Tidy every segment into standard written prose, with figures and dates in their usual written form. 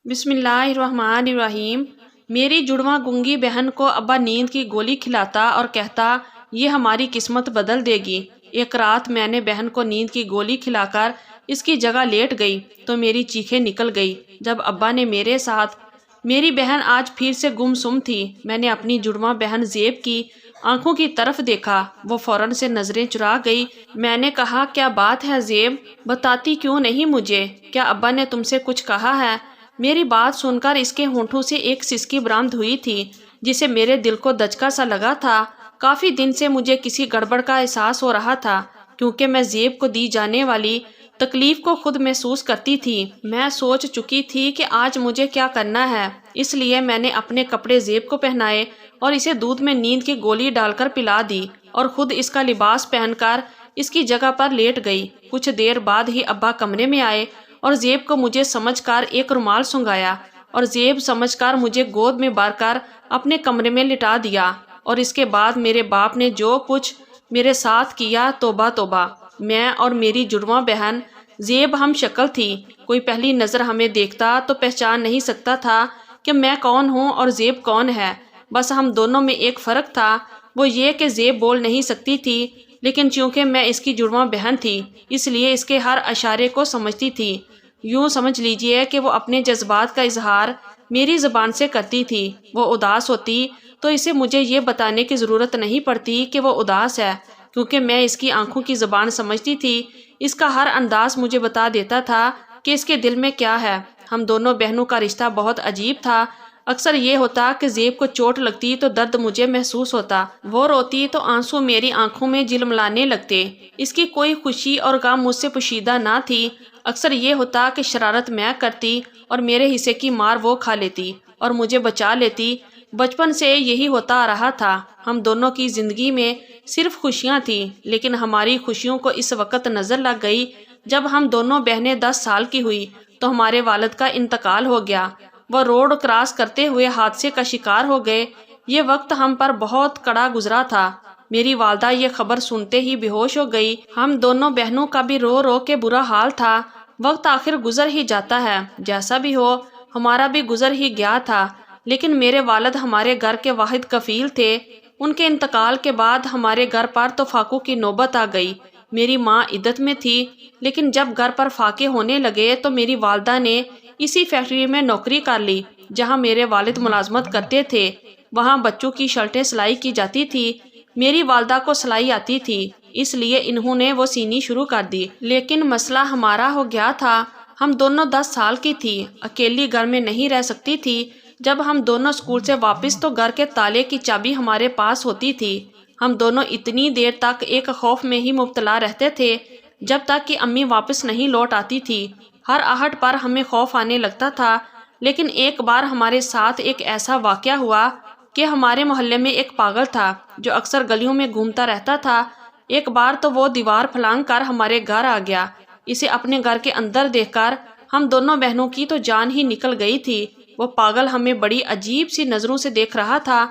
بسم اللہ الرحمن الرحیم۔ میری جڑواں گنگی بہن کو ابا نیند کی گولی کھلاتا اور کہتا یہ ہماری قسمت بدل دے گی۔ ایک رات میں نے بہن کو نیند کی گولی کھلا کر اس کی جگہ لیٹ گئی تو میری چیخیں نکل گئی جب ابا نے میرے ساتھ۔ میری بہن آج پھر سے گمسم تھی۔ میں نے اپنی جڑواں بہن زیب کی آنکھوں کی طرف دیکھا، وہ فوراً سے نظریں چرا گئی۔ میں نے کہا کیا بات ہے زیب، بتاتی کیوں نہیں مجھے؟ کیا ابا نے تم سے کچھ کہا ہے؟ میری بات سن کر اس کے ہونٹوں سے ایک سسکی برآمد ہوئی تھی جسے میرے دل کو دچکا سا لگا تھا۔ کافی دن سے مجھے کسی گڑبڑ کا احساس ہو رہا تھا کیونکہ میں زیب کو دی جانے والی تکلیف کو خود محسوس کرتی تھی۔ میں سوچ چکی تھی کہ آج مجھے کیا کرنا ہے، اس لیے میں نے اپنے کپڑے زیب کو پہنائے اور اسے دودھ میں نیند کی گولی ڈال کر پلا دی اور خود اس کا لباس پہن کر اس کی جگہ پر لیٹ گئی۔ کچھ دیر بعد ہی ابا کمرے میں آئے اور زیب کو مجھے سمجھ کر ایک رومال سنگایا اور زیب سمجھ کر مجھے گود میں بھر کر اپنے کمرے میں لٹا دیا۔ اور اس کے بعد میرے باپ نے جو کچھ میرے ساتھ کیا، توبہ توبہ۔ میں اور میری جڑواں بہن زیب ہم شکل تھی، کوئی پہلی نظر ہمیں دیکھتا تو پہچان نہیں سکتا تھا کہ میں کون ہوں اور زیب کون ہے۔ بس ہم دونوں میں ایک فرق تھا، وہ یہ کہ زیب بول نہیں سکتی تھی، لیکن چونکہ میں اس کی جڑواں بہن تھی اس لیے اس کے ہر اشارے کو سمجھتی تھی۔ یوں سمجھ لیجئے کہ وہ اپنے جذبات کا اظہار میری زبان سے کرتی تھی۔ وہ اداس ہوتی تو اسے مجھے یہ بتانے کی ضرورت نہیں پڑتی کہ وہ اداس ہے، کیونکہ میں اس کی آنکھوں کی زبان سمجھتی تھی۔ اس کا ہر انداز مجھے بتا دیتا تھا کہ اس کے دل میں کیا ہے۔ ہم دونوں بہنوں کا رشتہ بہت عجیب تھا۔ اکثر یہ ہوتا کہ زیب کو چوٹ لگتی تو درد مجھے محسوس ہوتا، وہ روتی تو آنسو میری آنکھوں میں جلملانے لگتے۔ اس کی کوئی خوشی اور غم مجھ سے پوشیدہ نہ تھی۔ اکثر یہ ہوتا کہ شرارت میں کرتی اور میرے حصے کی مار وہ کھا لیتی اور مجھے بچا لیتی۔ بچپن سے یہی ہوتا آ رہا تھا۔ ہم دونوں کی زندگی میں صرف خوشیاں تھیں، لیکن ہماری خوشیوں کو اس وقت نظر لگ گئی جب ہم دونوں بہنیں 10 سال کی ہوئی تو ہمارے والد کا انتقال ہو گیا۔ وہ روڈ کراس کرتے ہوئے حادثے کا شکار ہو گئے۔ یہ وقت ہم پر بہت کڑا گزرا تھا۔ میری والدہ یہ خبر سنتے ہی بے ہوش ہو گئی۔ ہم دونوں بہنوں کا بھی رو رو کے برا حال تھا۔ وقت آخر گزر ہی جاتا ہے، جیسا بھی ہو ہمارا بھی گزر ہی گیا تھا، لیکن میرے والد ہمارے گھر کے واحد کفیل تھے۔ ان کے انتقال کے بعد ہمارے گھر پر تو فاقوں کی نوبت آ گئی۔ میری ماں عدت میں تھی، لیکن جب گھر پر فاقے ہونے لگے تو میری والدہ نے اسی فیکٹری میں نوکری کر لی جہاں میرے والد ملازمت کرتے تھے۔ وہاں بچوں کی شرٹیں سلائی کی جاتی تھی۔ میری والدہ کو سلائی آتی تھی، اس لیے انہوں نے وہ سینی شروع کر دی، لیکن مسئلہ ہمارا ہو گیا تھا۔ ہم دونوں 10 سال کی تھی، اکیلی گھر میں نہیں رہ سکتی تھی۔ جب ہم دونوں اسکول سے واپس تو گھر کے تالے کی چابی ہمارے پاس ہوتی تھی۔ ہم دونوں اتنی دیر تک ایک خوف میں ہی مبتلا رہتے تھے جب تک کہ امی واپس نہیں لوٹ آتی تھی۔ ہر آہٹ پر ہمیں خوف آنے لگتا تھا، لیکن ایک بار ہمارے ساتھ ایک ایسا واقعہ ہوا کہ ہمارے محلے میں ایک پاگل تھا جو اکثر گلیوں میں گھومتا رہتا تھا۔ ایک بار تو وہ دیوار پھلانگ کر ہمارے گھر آ گیا۔ اسے اپنے گھر کے اندر دیکھ کر ہم دونوں بہنوں کی تو جان ہی نکل گئی تھی۔ وہ پاگل ہمیں بڑی عجیب سی نظروں سے دیکھ رہا تھا۔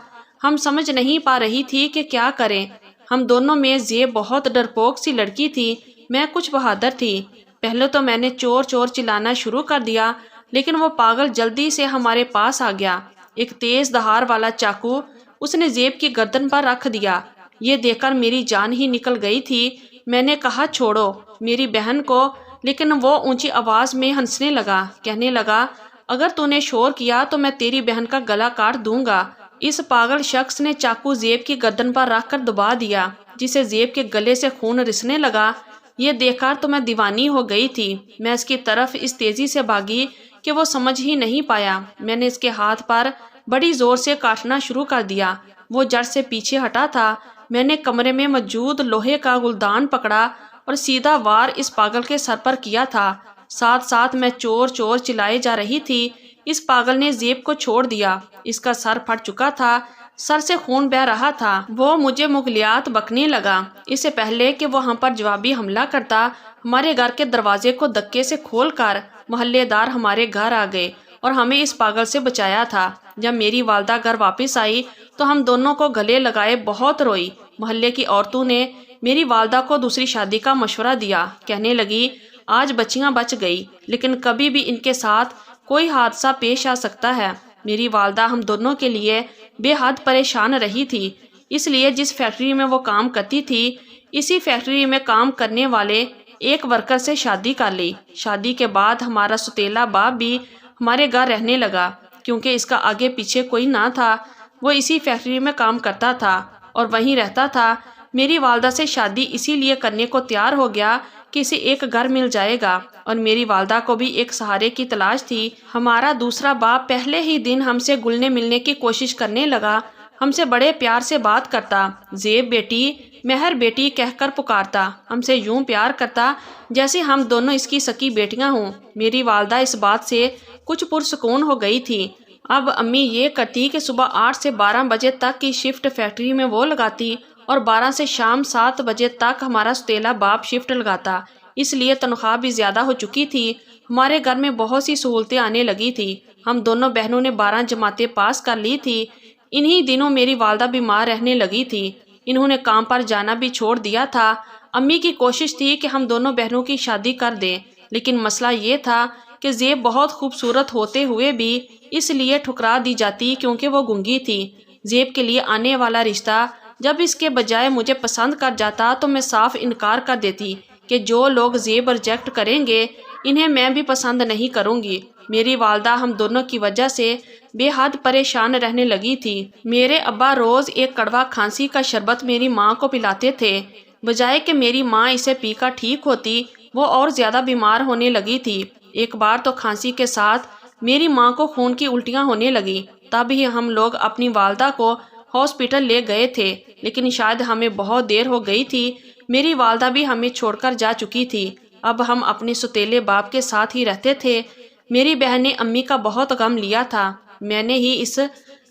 ہم سمجھ نہیں پا رہی تھی کہ کیا کریں۔ ہم دونوں میں زیب بہت ڈرپوک سی لڑکی تھی، میں کچھ بہادر تھی۔ پہلے تو میں نے چور چور چلانا شروع کر دیا، لیکن وہ پاگل جلدی سے ہمارے پاس آ گیا۔ ایک تیز دھار والا چاقو اس نے زیب کی گردن پر رکھ دیا۔ یہ دیکھ کر میری جان ہی نکل گئی تھی۔ میں نے کہا چھوڑو میری بہن کو، لیکن وہ اونچی آواز میں ہنسنے لگا، کہنے لگا اگر تو نے شور کیا تو میں تیری بہن کا گلا کاٹ دوں گا۔ اس پاگل شخص نے چاقو زیب کی گردن پر رکھ کر دبا دیا، جسے زیب کے گلے سے خون رسنے لگا۔ یہ دیکھ کر تو میں دیوانی ہو گئی تھی۔ میں اس کی طرف اس تیزی سے بھاگی کہ وہ سمجھ ہی نہیں پایا۔ میں نے اس کے ہاتھ پر بڑی زور سے کاٹنا شروع کر دیا۔ وہ جڑ سے پیچھے ہٹا تھا۔ میں نے کمرے میں موجود لوہے کا گلدان پکڑا اور سیدھا وار اس پاگل کے سر پر کیا تھا۔ ساتھ ساتھ میں چور چور چلائے جا رہی تھی۔ اس پاگل نے زیب کو چھوڑ دیا۔ اس کا سر پھٹ چکا تھا، سر سے خون بہہ رہا تھا۔ وہ مجھے مغلیات بکنے لگا۔ اس سے پہلے کہ وہ ہم پر جوابی حملہ کرتا، ہمارے گھر کے دروازے کو دھکے سے کھول کر محلے دار ہمارے گھر آ گئے اور ہمیں اس پاگل سے بچایا تھا۔ جب میری والدہ گھر واپس آئی تو ہم دونوں کو گلے لگائے بہت روئی۔ محلے کی عورتوں نے میری والدہ کو دوسری شادی کا مشورہ دیا، کہنے لگی آج بچیاں بچ گئی، لیکن کبھی بھی ان کے ساتھ کوئی حادثہ پیش آ سکتا ہے۔ میری والدہ ہم دونوں کے لیے بے حد پریشان رہی تھی، اس لیے جس فیکٹری میں وہ کام کرتی تھی اسی فیکٹری میں کام کرنے والے ایک ورکر سے شادی کر لی۔ شادی کے بعد ہمارا سوتیلا باپ بھی ہمارے گھر رہنے لگا، کیونکہ اس کا آگے پیچھے کوئی نہ تھا۔ وہ اسی فیکٹری میں کام کرتا تھا اور وہیں رہتا تھا۔ میری والدہ سے شادی اسی لیے کرنے کو تیار ہو گیا کہ اسے ایک گھر مل جائے گا، اور میری والدہ کو بھی ایک سہارے کی تلاش تھی۔ ہمارا دوسرا باپ پہلے ہی دن ہم سے گلنے ملنے کی کوشش کرنے لگا، ہم سے بڑے پیار سے بات کرتا، زیب بیٹی، مہر بیٹی کہہ کر پکارتا، ہم سے یوں پیار کرتا جیسے ہم دونوں اس کی سکی بیٹیاں ہوں۔ میری والدہ اس بات سے کچھ پرسکون ہو گئی تھی۔ اب امی یہ کرتی کہ صبح 8 سے 12 بجے تک کی شفٹ فیکٹری میں وہ لگاتی اور 12 سے شام 7 بجے تک ہمارا سوتیلا باپ شفٹ لگاتا۔ اس لیے تنخواہ بھی زیادہ ہو چکی تھی۔ ہمارے گھر میں بہت سی سہولتیں آنے لگی تھی۔ ہم دونوں بہنوں نے 12 جماعتیں پاس کر لی تھی۔ انہی دنوں میری والدہ بیمار رہنے لگی تھی۔ انہوں نے کام پر جانا بھی چھوڑ دیا تھا۔ امی کی کوشش تھی کہ ہم دونوں بہنوں کی شادی کر دیں، لیکن مسئلہ یہ تھا کہ زیب بہت خوبصورت ہوتے ہوئے بھی اس لیے ٹھکرا دی جاتی کیونکہ وہ گنگی تھی۔ زیب کے لیے آنے والا رشتہ جب اس کے بجائے مجھے پسند کر جاتا تو میں صاف انکار کر دیتی کہ جو لوگ زیب ریجیکٹ کریں گے انہیں میں بھی پسند نہیں کروں گی۔ میری والدہ ہم دونوں کی وجہ سے بے حد پریشان رہنے لگی تھی۔ میرے ابا روز ایک کڑوا کھانسی کا شربت میری ماں کو پلاتے تھے، بجائے کہ میری ماں اسے پی کر ٹھیک ہوتی وہ اور زیادہ بیمار ہونے لگی تھی۔ ایک بار تو کھانسی کے ساتھ میری ماں کو خون کی الٹیاں ہونے لگی، تب ہی ہم لوگ اپنی والدہ کو ہاسپٹل لے گئے تھے، لیکن شاید ہمیں بہت دیر ہو گئی تھی۔ میری والدہ بھی ہمیں چھوڑ کر جا چکی تھی۔ اب ہم اپنے سوتیلے باپ کے ساتھ ہی رہتے تھے۔ میری بہن نے امی کا بہت غم لیا تھا، میں نے ہی اس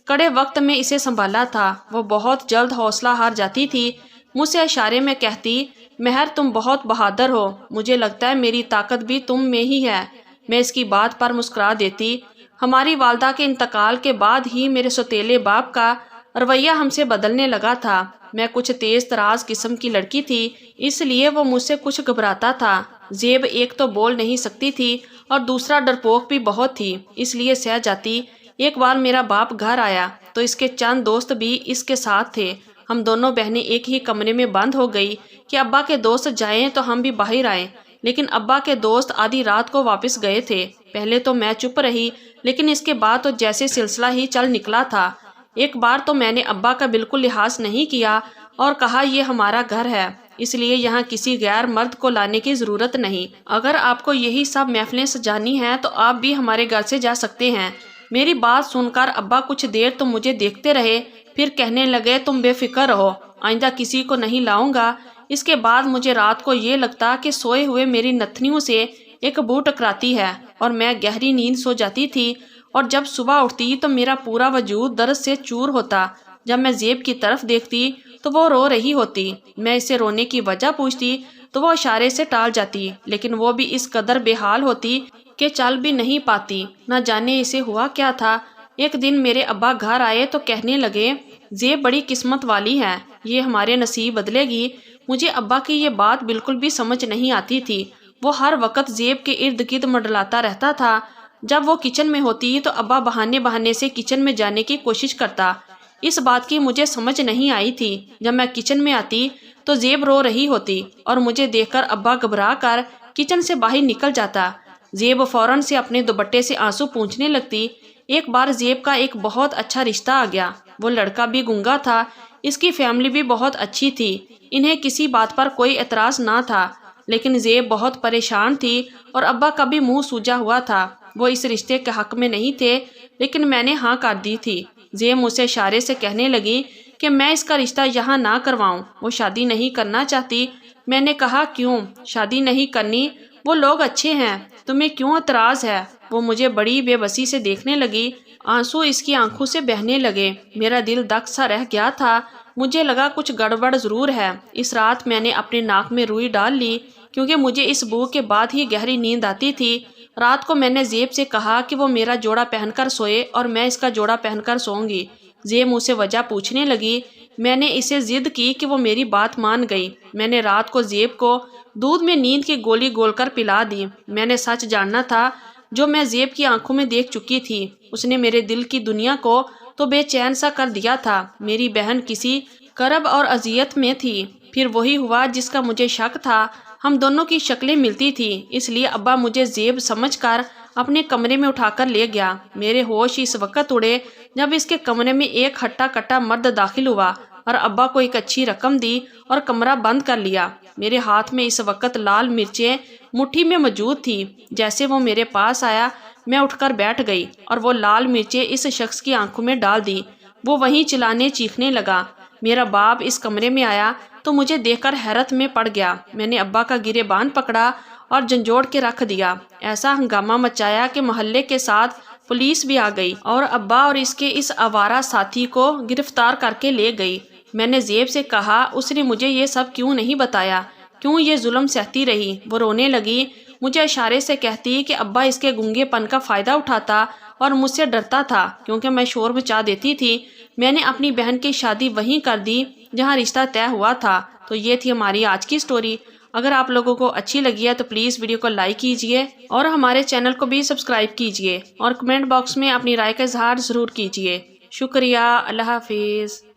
کڑے وقت میں اسے سنبھالا تھا۔ وہ بہت جلد حوصلہ ہار جاتی تھی، مجھ سے اشارے میں کہتی، مہر تم بہت بہادر ہو، مجھے لگتا ہے میری طاقت بھی تم میں ہی ہے۔ میں اس کی بات پر مسکرا دیتی۔ ہماری والدہ کے انتقال کے بعد ہی میرے سوتیلے باپ کا رویہ ہم سے بدلنے لگا تھا۔ میں کچھ تیز تراز قسم کی لڑکی تھی، اس لیے وہ مجھ سے کچھ گھبراتا تھا۔ زیب ایک تو بول نہیں سکتی تھی اور دوسرا ڈرپوک بھی بہت تھی، اس لیے سہ جاتی۔ ایک بار میرا باپ گھر آیا تو اس کے چند دوست بھی اس کے ساتھ تھے۔ ہم دونوں بہنیں ایک ہی کمرے میں بند ہو گئی کہ ابا کے دوست جائیں تو ہم بھی باہر آئیں، لیکن ابا کے دوست آدھی رات کو واپس گئے تھے۔ پہلے تو میں چپ رہی، لیکن اس کے بعد تو جیسے سلسلہ ہی چل نکلا تھا۔ ایک بار تو میں نے ابا کا بالکل لحاظ نہیں کیا اور کہا یہ ہمارا گھر ہے، اس لیے یہاں کسی غیر مرد کو لانے کی ضرورت نہیں۔ اگر آپ کو یہی سب محفلیں سجانی ہیں تو آپ بھی ہمارے گھر سے جا سکتے ہیں۔ میری بات سن کر ابا کچھ دیر تو مجھے دیکھتے رہے، پھر کہنے لگے تم بے فکر رہو، آئندہ کسی کو نہیں لاؤں گا۔ اس کے بعد مجھے رات کو یہ لگتا کہ سوئے ہوئے میری نتھنیوں سے ایک بو ٹکراتی ہے اور میں گہری نیند سو جاتی تھی، اور جب صبح اٹھتی تو میرا پورا وجود درد سے چور ہوتا۔ جب میں زیب کی طرف دیکھتی تو وہ رو رہی ہوتی، میں اسے رونے کی وجہ پوچھتی تو وہ اشارے سے ٹال جاتی، لیکن وہ بھی اس قدر بے حال ہوتی کہ چل بھی نہیں پاتی۔ نہ جانے اسے ہوا کیا تھا۔ ایک دن میرے ابا گھر آئے تو کہنے لگے، زیب بڑی قسمت والی ہے، یہ ہمارے نصیب بدلے گی۔ مجھے ابا کی یہ بات بالکل بھی سمجھ نہیں آتی تھی۔ وہ ہر وقت زیب کے ارد گرد منڈلاتا رہتا تھا۔ جب وہ کچن میں ہوتی تو ابا بہانے سے کچن میں جانے کی کوشش کرتا۔ اس بات کی مجھے سمجھ نہیں آئی تھی۔ جب میں کچن میں آتی تو زیب رو رہی ہوتی اور مجھے دیکھ کر ابا گھبرا کر کچن سے باہر نکل جاتا۔ زیب فوراً سے اپنے دوپٹے سے آنسو پونچھنے لگتی۔ ایک بار زیب کا ایک بہت اچھا رشتہ آ گیا۔ وہ لڑکا بھی گنگا تھا، اس کی فیملی بھی بہت اچھی تھی، انہیں کسی بات پر کوئی اعتراض نہ تھا، لیکن زیب بہت پریشان تھی اور ابا کا بھی منہ سوجا ہوا تھا۔ وہ اس رشتے کے حق میں نہیں تھے، لیکن میں نے ہاں کر دی تھی۔ زیب مجھ سے اشارے سے کہنے لگی کہ میں اس کا رشتہ یہاں نہ کرواؤں، وہ شادی نہیں کرنا چاہتی۔ میں نے کہا کیوں؟ شادی نہیں کرنی، وہ لوگ اچھے ہیں، تمہیں کیوں اعتراض ہے؟ وہ مجھے بڑی بے بسی سے دیکھنے لگی، آنسو اس کی آنکھوں سے بہنے لگے۔ میرا دل دک سا رہ گیا تھا، مجھے لگا کچھ گڑبڑ ضرور ہے۔ اس رات میں نے اپنے ناک میں روئی ڈال لی کیونکہ مجھے اس بو کے بعد ہی گہری نیند آتی تھی۔ رات کو میں نے زیب سے کہا کہ وہ میرا جوڑا پہن کر سوئے اور میں اس کا جوڑا پہن کر سوؤں گی۔ زیب مجھ سے وجہ پوچھنے لگی۔ میں نے اسے ضد کی کہ وہ میری بات مان گئی۔ میں نے رات کو زیب کو دودھ میں نیند کی گولی گول کر پلا دی۔ میں نے سچ جاننا تھا، جو میں زیب کی آنکھوں میں دیکھ چکی تھی۔ اس نے میرے دل کی دنیا کو تو بے چین سا کر دیا تھا۔ میری بہن کسی کرب اور اذیت میں تھی۔ پھر وہی ہوا جس کا مجھے شک تھا۔ ہم دونوں کی شکلیں ملتی تھیں، اس لیے ابا مجھے زیب سمجھ کر اپنے کمرے میں اٹھا کر لے گیا۔ میرے ہوش اس وقت اڑے جب اس کے کمرے میں ایک ہٹا کٹا مرد داخل ہوا اور ابا کو ایک اچھی رقم دی اور کمرہ بند کر لیا۔ میرے ہاتھ میں اس وقت لال مرچیں مٹھی میں موجود تھی۔ جیسے وہ میرے پاس آیا میں اٹھ کر بیٹھ گئی اور وہ لال مرچیں اس شخص کی آنکھوں میں ڈال دی۔ وہ وہیں چلانے چیخنے لگا۔ میرا باپ اس کمرے میں آیا تو مجھے دیکھ کر حیرت میں پڑ گیا۔ میں نے ابا کا گریبان پکڑا اور جھنجھوڑ کے رکھ دیا۔ ایسا ہنگامہ مچایا کہ محلے کے ساتھ پولیس بھی آ گئی اور ابا اور اس کے اس آوارہ ساتھی کو گرفتار کر کے لے گئی۔ میں نے زیب سے کہا اس نے مجھے یہ سب کیوں نہیں بتایا، کیوں یہ ظلم سہتی رہی؟ وہ رونے لگی، مجھے اشارے سے کہتی کہ ابا اس کے گنگے پن کا فائدہ اٹھاتا اور مجھ سے ڈرتا تھا کیونکہ میں شور مچا دیتی تھی۔ میں نے اپنی بہن کی شادی وہیں کر دی جہاں رشتہ طے ہوا تھا۔ تو یہ تھی ہماری آج کی سٹوری۔ اگر آپ لوگوں کو اچھی لگی ہے تو پلیز ویڈیو کو لائک کیجئے اور ہمارے چینل کو بھی سبسکرائب کیجئے اور کمنٹ باکس میں اپنی رائے کا اظہار ضرور کیجئے۔ شکریہ۔ اللہ حافظ۔